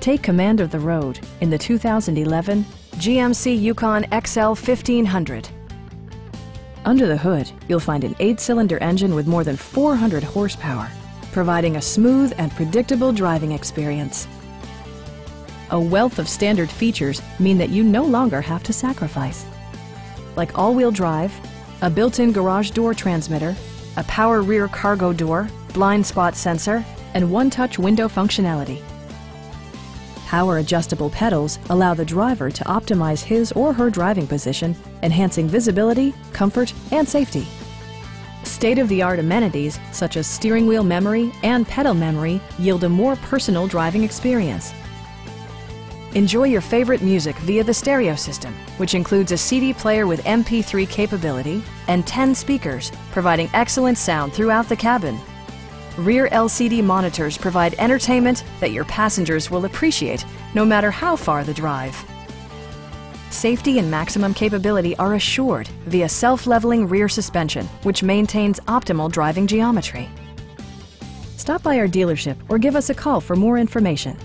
Take command of the road in the 2011 GMC Yukon XL 1500. Under the hood, you'll find an 8-cylinder engine with more than 400 horsepower, providing a smooth and predictable driving experience. A wealth of standard features mean that you no longer have to sacrifice, like all-wheel drive, a built-in garage door transmitter, a power rear cargo door, blind spot sensor, and one-touch window functionality. Power adjustable pedals allow the driver to optimize his or her driving position, enhancing visibility, comfort, and safety. State-of-the-art amenities such as steering wheel memory and pedal memory yield a more personal driving experience. Enjoy your favorite music via the stereo system, which includes a CD player with MP3 capability and 10 speakers, providing excellent sound throughout the cabin. Rear LCD monitors provide entertainment that your passengers will appreciate no matter how far the drive. Safety and maximum capability are assured via self-leveling rear suspension, which maintains optimal driving geometry. Stop by our dealership or give us a call for more information.